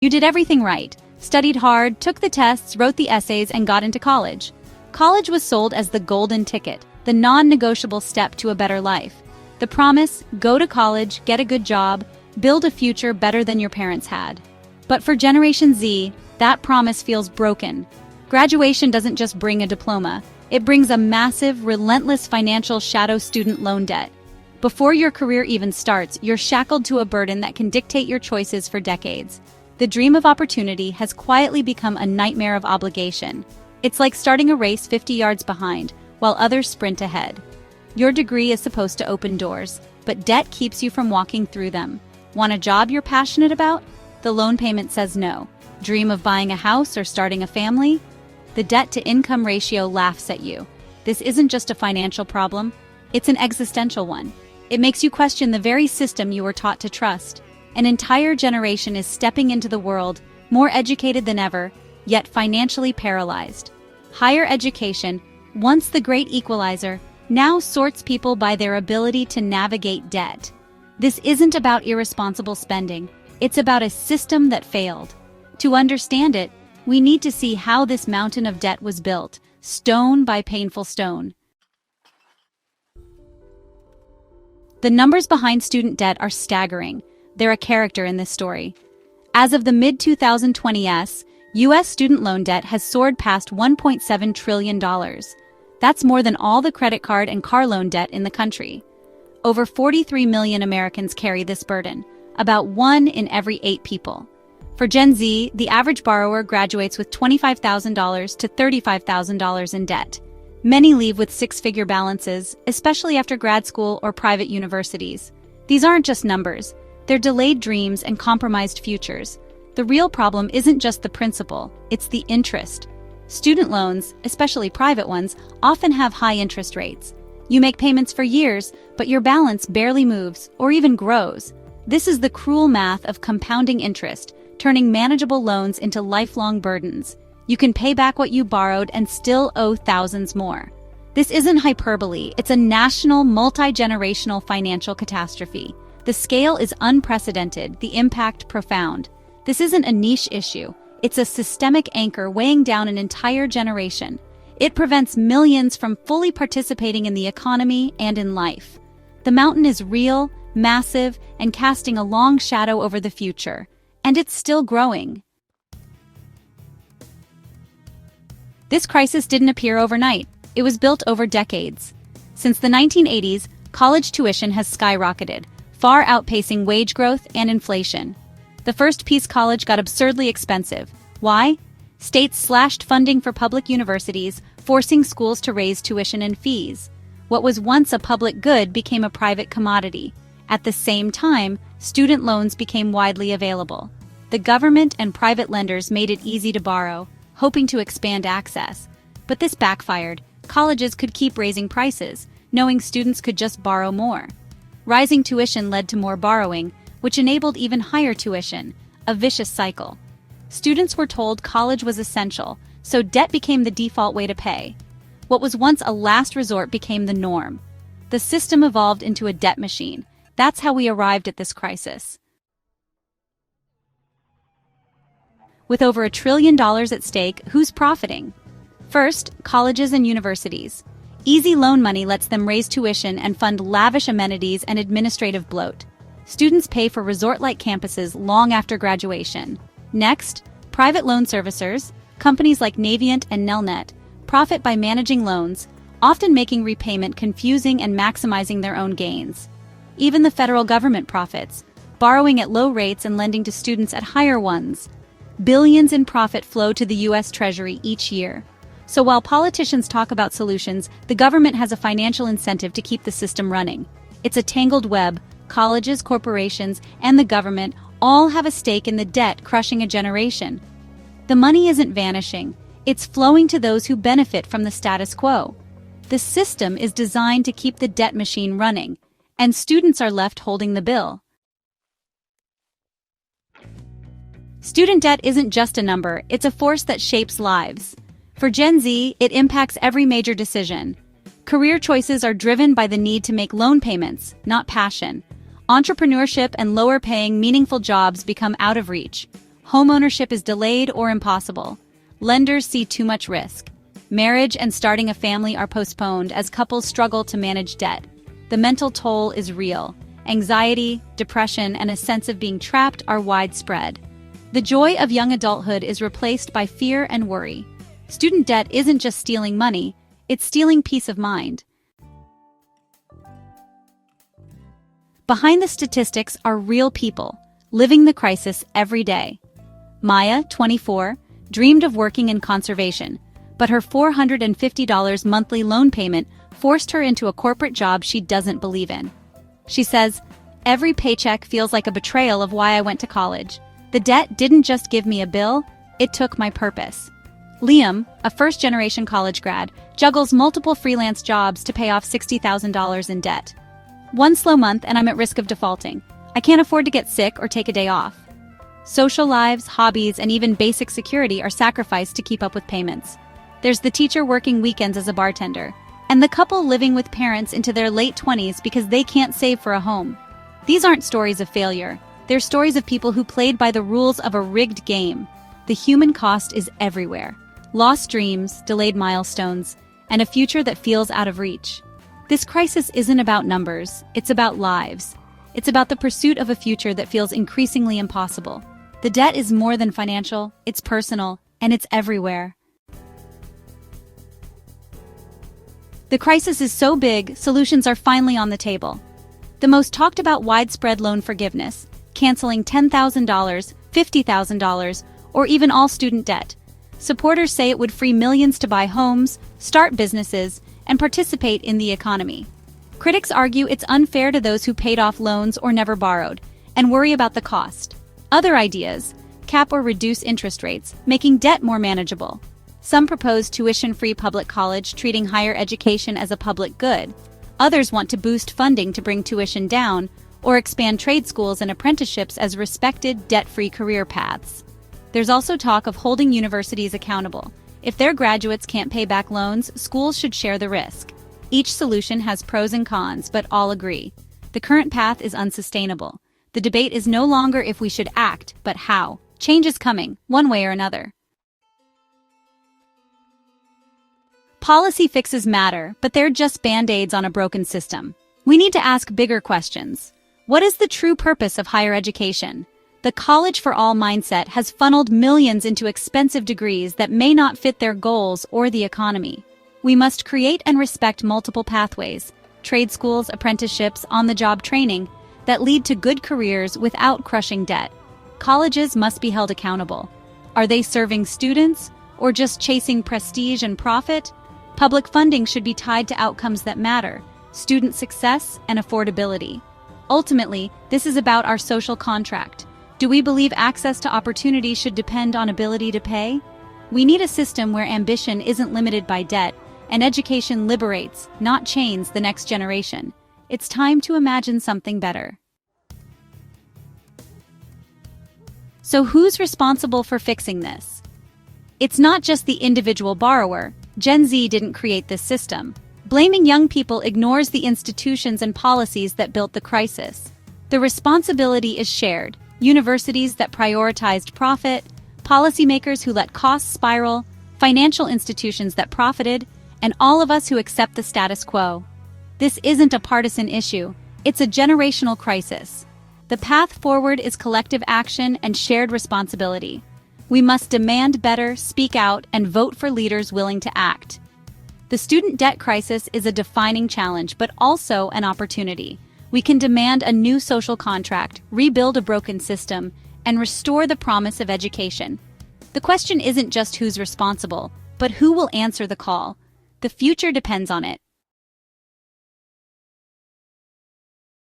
You did everything right, studied hard, took the tests, wrote the essays, and got into college. College was sold as the golden ticket, the non-negotiable step to a better life. The promise, go to college, get a good job, build a future better than your parents had. But for Generation Z, that promise feels broken. Graduation doesn't just bring a diploma, it brings a massive, relentless financial shadow student loan debt. Before your career even starts, you're shackled to a burden that can dictate your choices for decades. The dream of opportunity has quietly become a nightmare of obligation. It's like starting a race 50 yards behind, while others sprint ahead. Your degree is supposed to open doors, but debt keeps you from walking through them. Want a job you're passionate about? The loan payment says no. Dream of buying a house or starting a family? The debt-to-income ratio laughs at you. This isn't just a financial problem, it's an existential one. It makes you question the very system you were taught to trust. An entire generation is stepping into the world, more educated than ever, yet financially paralyzed. Higher education, once the great equalizer, now sorts people by their ability to navigate debt. This isn't about irresponsible spending, it's about a system that failed. To understand it, we need to see how this mountain of debt was built, stone by painful stone. The numbers behind student debt are staggering. They're a character in this story. As of the mid-2020s, U.S. student loan debt has soared past $1.7 trillion. That's more than all the credit card and car loan debt in the country. Over 43 million Americans carry this burden, about 1 in every 8 people. For Gen Z, the average borrower graduates with $25,000 to $35,000 in debt. Many leave with six-figure balances, especially after grad school or private universities. These aren't just numbers. They're delayed dreams and compromised futures. The real problem isn't just the principal, it's the interest. Student loans, especially private ones, often have high interest rates. You make payments for years, but your balance barely moves or even grows. This is the cruel math of compounding interest, turning manageable loans into lifelong burdens. You can pay back what you borrowed and still owe thousands more. This isn't hyperbole, it's a national, multi-generational financial catastrophe. The scale is unprecedented, the impact profound. This isn't a niche issue, it's a systemic anchor weighing down an entire generation. It prevents millions from fully participating in the economy and in life. The mountain is real, massive, and casting a long shadow over the future. And it's still growing. This crisis didn't appear overnight. It was built over decades. Since the 1980s, college tuition has skyrocketed, far outpacing wage growth and inflation. The first Peace College got absurdly expensive. Why? States slashed funding for public universities, forcing schools to raise tuition and fees. What was once a public good became a private commodity. At the same time, student loans became widely available. The government and private lenders made it easy to borrow, hoping to expand access. But this backfired. Colleges could keep raising prices, knowing students could just borrow more. Rising tuition led to more borrowing, which enabled even higher tuition, a vicious cycle. Students were told college was essential, so debt became the default way to pay. What was once a last resort became the norm. The system evolved into a debt machine. That's how we arrived at this crisis. With over $1 trillion at stake, who's profiting? First, colleges and universities. Easy loan money lets them raise tuition and fund lavish amenities and administrative bloat. Students pay for resort-like campuses long after graduation. Next, private loan servicers, companies like Navient and Nelnet, profit by managing loans, often making repayment confusing and maximizing their own gains. Even the federal government profits, borrowing at low rates and lending to students at higher ones. Billions in profit flow to the U.S. Treasury each year. So while politicians talk about solutions, the government has a financial incentive to keep the system running. It's a tangled web. Colleges, corporations, and the government all have a stake in the debt crushing a generation. The money isn't vanishing. It's flowing to those who benefit from the status quo. The system is designed to keep the debt machine running, and students are left holding the bill. Student debt isn't just a number, it's a force that shapes lives. For Gen Z, it impacts every major decision. Career choices are driven by the need to make loan payments, not passion. Entrepreneurship and lower-paying, meaningful jobs become out of reach. Homeownership is delayed or impossible. Lenders see too much risk. Marriage and starting a family are postponed as couples struggle to manage debt. The mental toll is real. Anxiety, depression, and a sense of being trapped are widespread. The joy of young adulthood is replaced by fear and worry. Student debt isn't just stealing money, it's stealing peace of mind. Behind the statistics are real people, living the crisis every day. Maya, 24, dreamed of working in conservation, but her $450 monthly loan payment forced her into a corporate job she doesn't believe in. She says, "Every paycheck feels like a betrayal of why I went to college. The debt didn't just give me a bill, it took my purpose." Liam, a first-generation college grad, juggles multiple freelance jobs to pay off $60,000 in debt. One slow month and I'm at risk of defaulting. I can't afford to get sick or take a day off. Social lives, hobbies, and even basic security are sacrificed to keep up with payments. There's the teacher working weekends as a bartender, and the couple living with parents into their late 20s because they can't save for a home. These aren't stories of failure. They're stories of people who played by the rules of a rigged game. The human cost is everywhere. Lost dreams, delayed milestones, and a future that feels out of reach. This crisis isn't about numbers, it's about lives. It's about the pursuit of a future that feels increasingly impossible. The debt is more than financial, it's personal, and it's everywhere. The crisis is so big, solutions are finally on the table. The most talked about widespread loan forgiveness, canceling $10,000, $50,000, or even all student debt. Supporters say it would free millions to buy homes, start businesses, and participate in the economy. Critics argue it's unfair to those who paid off loans or never borrowed, and worry about the cost. Other ideas, cap or reduce interest rates, making debt more manageable. Some propose tuition-free public college, treating higher education as a public good. Others want to boost funding to bring tuition down, or expand trade schools and apprenticeships as respected, debt-free career paths. There's also talk of holding universities accountable. If their graduates can't pay back loans, schools should share the risk. Each solution has pros and cons, but all agree. The current path is unsustainable. The debate is no longer if we should act, but how. Change is coming, one way or another. Policy fixes matter, but they're just band-aids on a broken system. We need to ask bigger questions. What is the true purpose of higher education? The college for all mindset has funneled millions into expensive degrees that may not fit their goals or the economy. We must create and respect multiple pathways, trade schools, apprenticeships, on-the-job training, that lead to good careers without crushing debt. Colleges must be held accountable. Are they serving students, or just chasing prestige and profit? Public funding should be tied to outcomes that matter, student success and affordability. Ultimately, this is about our social contract. Do we believe access to opportunity should depend on ability to pay? We need a system where ambition isn't limited by debt, and education liberates, not chains, the next generation. It's time to imagine something better. So who's responsible for fixing this? It's not just the individual borrower. Gen Z didn't create this system. Blaming young people ignores the institutions and policies that built the crisis. The responsibility is shared. Universities that prioritized profit, policymakers who let costs spiral, financial institutions that profited, and all of us who accept the status quo. This isn't a partisan issue, it's a generational crisis. The path forward is collective action and shared responsibility. We must demand better, speak out, and vote for leaders willing to act. The student debt crisis is a defining challenge, but also an opportunity. We can demand a new social contract, rebuild a broken system, and restore the promise of education. The question isn't just who's responsible, but who will answer the call. The future depends on it.